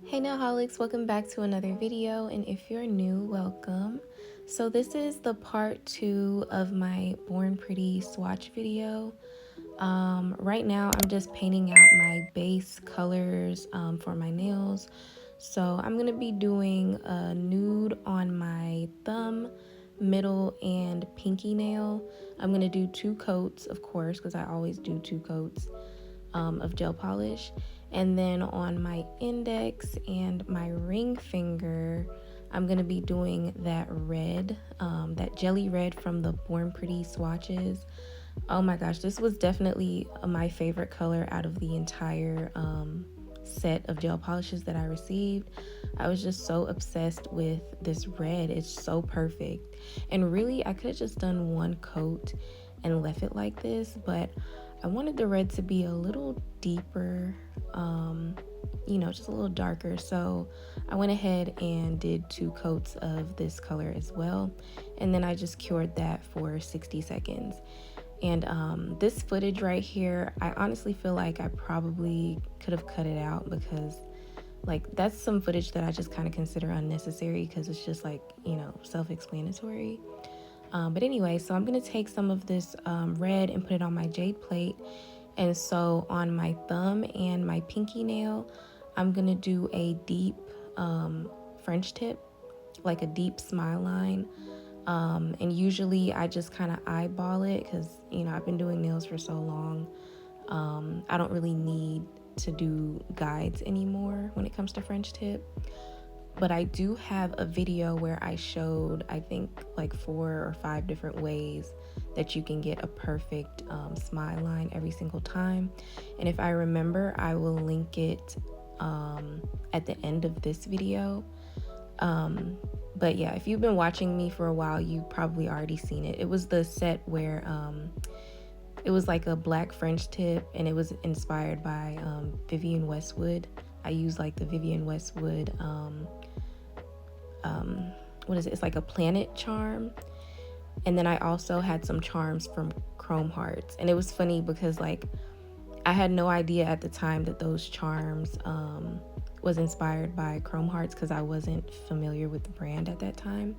Hey Nailholics, welcome back to another video, and if you're new, welcome. So this is the part 2 of my Born Pretty swatch video. Right now I'm just painting out my base colors for my nails. So I'm going to be doing a nude on my thumb, middle, and pinky nail. I'm going to do 2 coats, of course, because I always do 2 coats of gel polish. And then on my index and my ring finger, I'm going to be doing that red, that jelly red from the Born Pretty swatches. Oh my gosh, this was definitely my favorite color out of the entire set of gel polishes that I received. I was just so obsessed with this red. It's so perfect. And really, I could have just done 1 coat and left it like this, but I wanted the red to be a little deeper, just a little darker. So I went ahead and did 2 coats of this color as well. And then I just cured that for 60 seconds. And this footage right here, I honestly feel like I probably could have cut it out because that's some footage that I just kind of consider unnecessary because it's just self-explanatory. But anyway, so I'm going to take some of this red and put it on my jade plate. And so on my thumb and my pinky nail, I'm going to do a deep French tip, like a deep smile line. And usually I just kind of eyeball it because, I've been doing nails for so long. I don't really need to do guides anymore when it comes to French tip. But I do have a video where I showed, I think, 4 or 5 different ways that you can get a perfect smile line every single time. And if I remember, I will link it at the end of this video. But yeah, if you've been watching me for a while, you've probably already seen it. It was the set where it was like a black French tip, and it was inspired by Vivienne Westwood. I use the Vivienne Westwood, what is it? It's like a planet charm. And then I also had some charms from Chrome Hearts. And it was funny because I had no idea at the time that those charms was inspired by Chrome Hearts because I wasn't familiar with the brand at that time.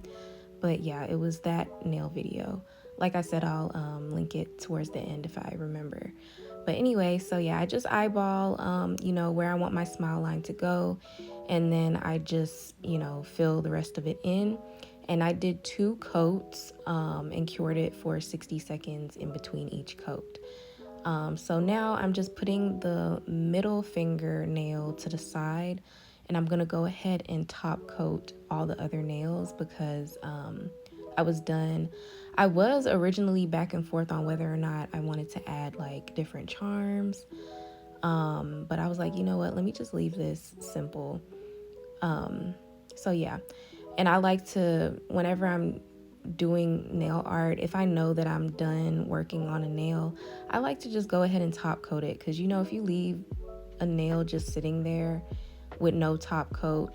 But yeah, it was that nail video. Like I said, I'll link it towards the end if I remember. But anyway, so yeah, I just eyeball, where I want my smile line to go. And then I just, fill the rest of it in. And I did 2 coats and cured it for 60 seconds in between each coat. So now I'm just putting the middle fingernail to the side. And I'm going to go ahead and top coat all the other nails because I was done. I was originally back and forth on whether or not I wanted to add different charms. But I was like, you know what, let me just leave this simple. So yeah. And I like to, whenever I'm doing nail art, if I know that I'm done working on a nail, I like to just go ahead and top coat it. Because, if you leave a nail just sitting there with no top coat,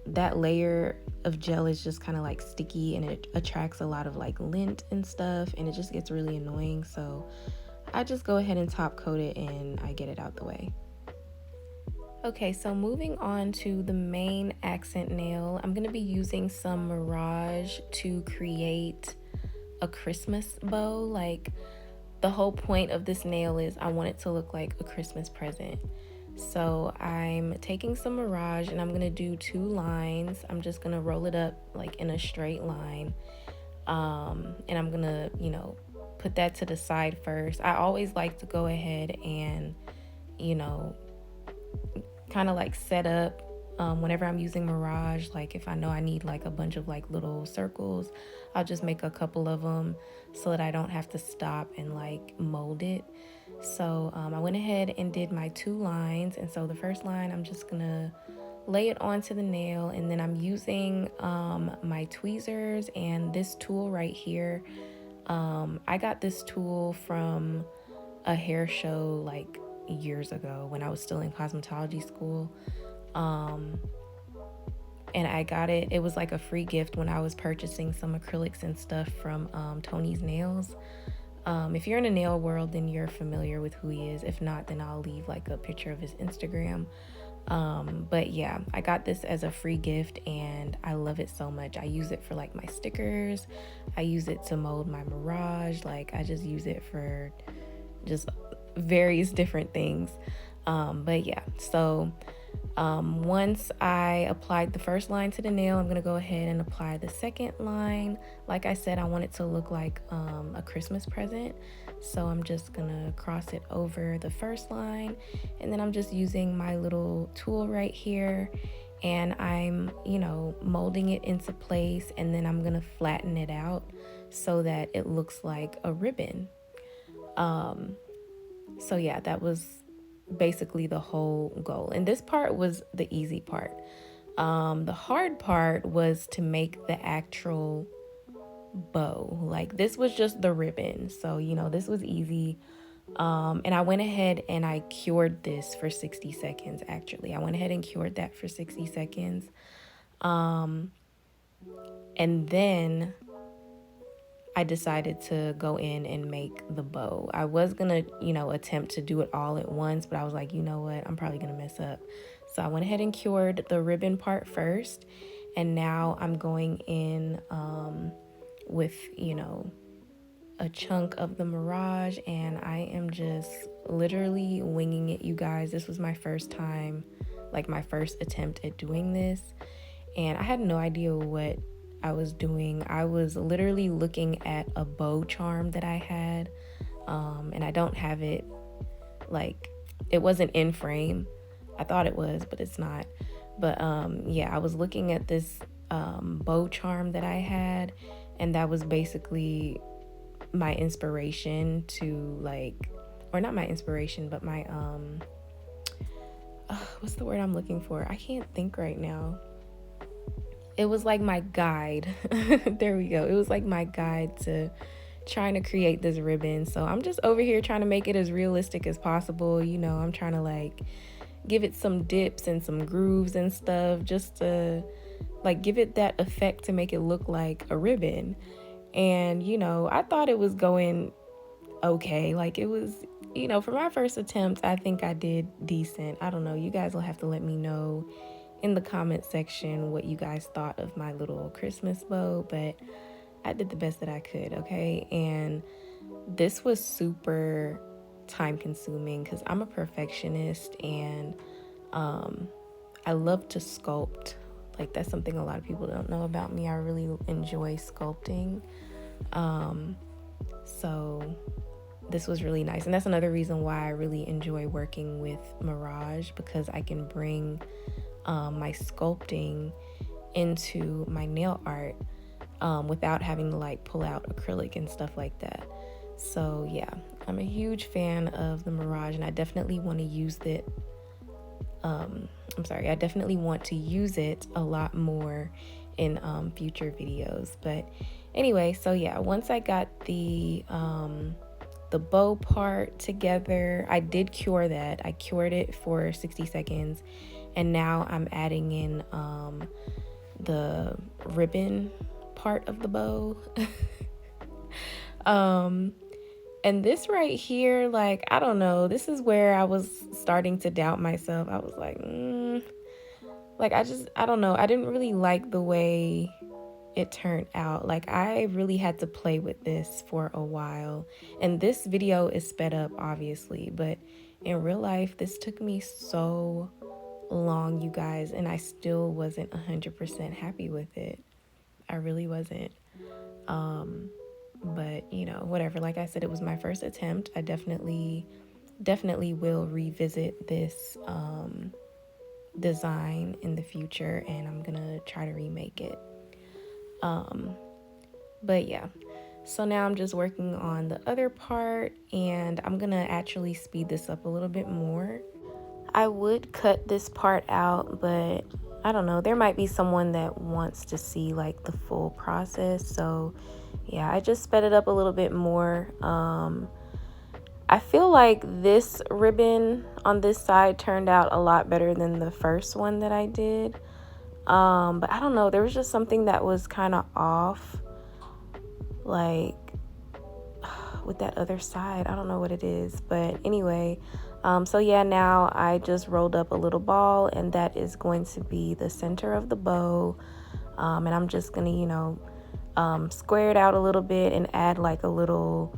that layer of gel is just kind of sticky and it attracts a lot of lint and stuff, and it just gets really annoying. So I just go ahead and top coat it and I get it out the way. Okay, so moving on to the main accent nail, I'm going to be using some Mirage to create a Christmas bow. The whole point of this nail is I want it to look like a Christmas present. So I'm taking some Mirage and I'm going to do 2 lines. I'm just going to roll it up in a straight line. And I'm going to, put that to the side first. I always like to go ahead and, kind of set up whenever I'm using Mirage. If I know I need a bunch of little circles, I'll just make a couple of them so that I don't have to stop and mold it. So I went ahead and did my 2 lines. And so the first line, I'm just gonna lay it onto the nail, and then I'm using my tweezers and this tool right here. I got this tool from a hair show years ago when I was still in cosmetology school. And I got it was a free gift when I was purchasing some acrylics and stuff from Tony's Nails. If you're in the nail world, then you're familiar with who he is. If not, then I'll leave a picture of his Instagram. But yeah, I got this as a free gift and I love it so much. I use it for like my stickers. I use it to mold my Mirage. Like I just use it for just various different things. But yeah, so once I applied the first line to the nail, I'm gonna go ahead and apply the second line. Like I said, I want it to look like a Christmas present. So I'm just gonna cross it over the first line, and then I'm just using my little tool right here, and I'm, molding it into place, and then I'm gonna flatten it out so that it looks like a ribbon. So yeah, that was basically the whole goal. And this part was the easy part. The hard part was to make the actual bow. Like this was just the ribbon. So, this was easy. And I went ahead and I cured this for 60 seconds, actually. I went ahead and cured that for 60 seconds. And then I decided to go in and make the bow. I was gonna, attempt to do it all at once, but I was like, you know what, I'm probably gonna mess up. So I went ahead and cured the ribbon part first, and now I'm going in with, a chunk of the Mirage, and I am just literally winging it, you guys. This was my first time, like my first attempt at doing this, and I had no idea what I was doing. I was literally looking at a bow charm that I had, and I don't have it, like, it wasn't in frame. I thought it was, but it's not. But yeah, I was looking at this bow charm that I had, and that was basically my inspiration to, like, or not my inspiration, but my what's the word I'm looking for? I can't think right now. It was like my guide. There we go. It was like my guide to trying to create this ribbon. So I'm just over here trying to make it as realistic as possible. I'm trying to like give it some dips and some grooves and stuff, just to like give it that effect to make it look like a ribbon. And I thought it was going okay. Like it was, for my first attempt, I think I did decent. I don't know. You guys will have to let me know in the comment section what you guys thought of my little Christmas bow, but I did the best that I could, okay? And this was super time consuming because I'm a perfectionist, and I love to sculpt. Like that's something a lot of people don't know about me. I really enjoy sculpting. So this was really nice, and that's another reason why I really enjoy working with Mirage, because I can bring my sculpting into my nail art without having to like pull out acrylic and stuff like that. So yeah, I'm a huge fan of the Mirage, and I definitely want to use it. I definitely want to use it a lot more in future videos. But anyway, so yeah, once I got the bow part together, I did cure that. I cured it for 60 seconds. And now I'm adding in the ribbon part of the bow. And this right here, like, I don't know, this is where I was starting to doubt myself. I was like, like, I don't know. I didn't really like the way it turned out. Like, I really had to play with this for a while. And this video is sped up, obviously, but in real life, this took me so long, you guys, and I still wasn't 100% happy with it. I really wasn't. But whatever. Like I said, it was my first attempt. I definitely will revisit this design in the future, and I'm gonna try to remake it. But yeah, so now I'm just working on the other part, and I'm gonna actually speed this up a little bit more. I would cut this part out, but I don't know, there might be someone that wants to see like the full process. So yeah, I just sped it up a little bit more. I feel like this ribbon on this side turned out a lot better than the first one that I did. But I don't know, there was just something that was kind of off, like with that other side. I don't know what it is, but anyway, So yeah, now I just rolled up a little ball, and that is going to be the center of the bow. And I'm just gonna, square it out a little bit and add like a little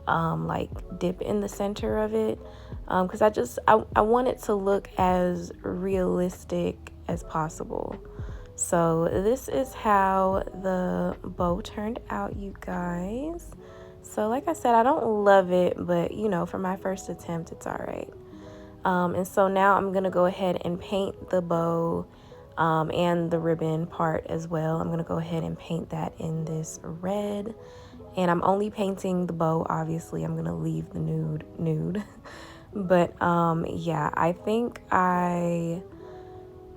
like dip in the center of it, because I want it to look as realistic as possible. So this is how the bow turned out, you guys. So like I said, I don't love it, but for my first attempt, it's all right. And so now I'm gonna go ahead and paint the bow and the ribbon part as well. I'm gonna go ahead and paint that in this red, and I'm only painting the bow. Obviously, I'm gonna leave the nude. But yeah, I think I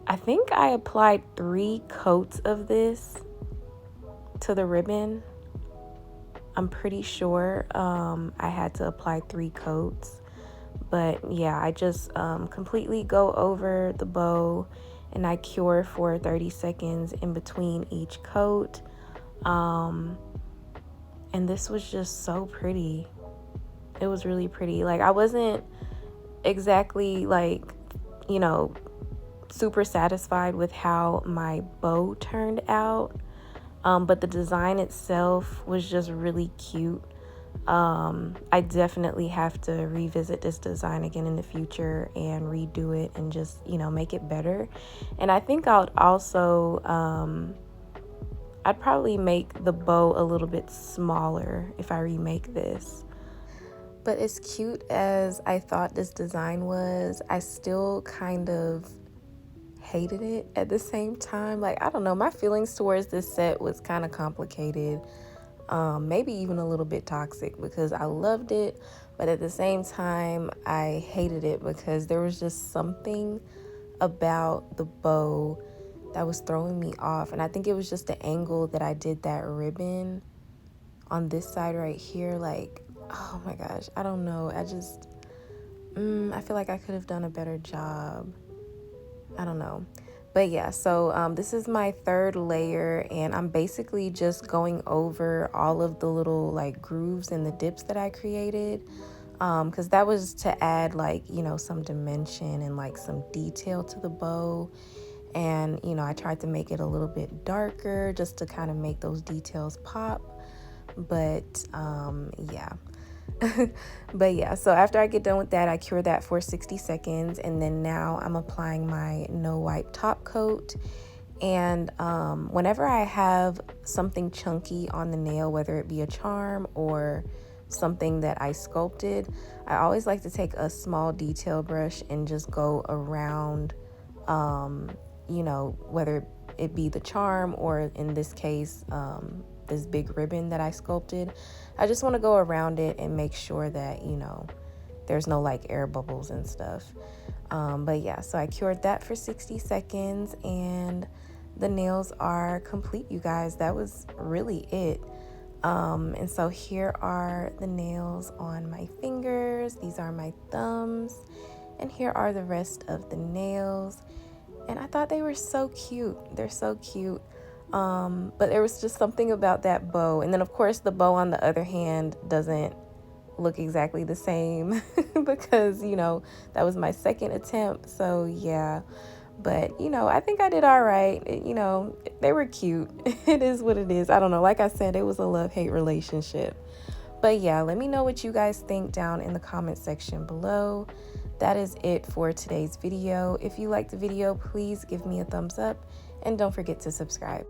applied 3 coats of this to the ribbon. I'm pretty sure I had to apply 3 coats. But yeah, I just completely go over the bow and I cure for 30 seconds in between each coat. And this was just so pretty. It was really pretty. Like, I wasn't exactly like, super satisfied with how my bow turned out. But the design itself was just really cute. I definitely have to revisit this design again in the future and redo it and just, make it better. And I think I'd also, I'd probably make the bow a little bit smaller if I remake this. But as cute as I thought this design was, I still kind of hated it at the same time. Like, I don't know, my feelings towards this set was kind of complicated. Maybe even a little bit toxic, because I loved it, but at the same time I hated it because there was just something about the bow that was throwing me off. And I think it was just the angle that I did that ribbon on this side right here. Like, oh my gosh, I don't know, I feel like I could have done a better job. I don't know. But yeah, so this is my 3rd layer, and I'm basically just going over all of the little like grooves and the dips that I created, because that was to add like, some dimension and like some detail to the bow. And I tried to make it a little bit darker just to kind of make those details pop. But yeah. But yeah, so after I get done with that, I cure that for 60 seconds, and then now I'm applying my no wipe top coat. And whenever I have something chunky on the nail, whether it be a charm or something that I sculpted, I always like to take a small detail brush and just go around, whether it be the charm or in this case, this big ribbon that I sculpted. I just want to go around it and make sure that, there's no like air bubbles and stuff. But yeah, so I cured that for 60 seconds and the nails are complete, you guys. That was really it. And so here are the nails on my fingers. These are my thumbs. And here are the rest of the nails. And I thought they were so cute. They're so cute. But there was just something about that bow. And then of course the bow on the other hand doesn't look exactly the same because, that was my 2nd attempt. So yeah, but I think I did all right. They were cute. It is what it is. I don't know. Like I said, it was a love-hate relationship. But yeah, let me know what you guys think down in the comment section below. That is it for today's video. If you liked the video, please give me a thumbs up and don't forget to subscribe.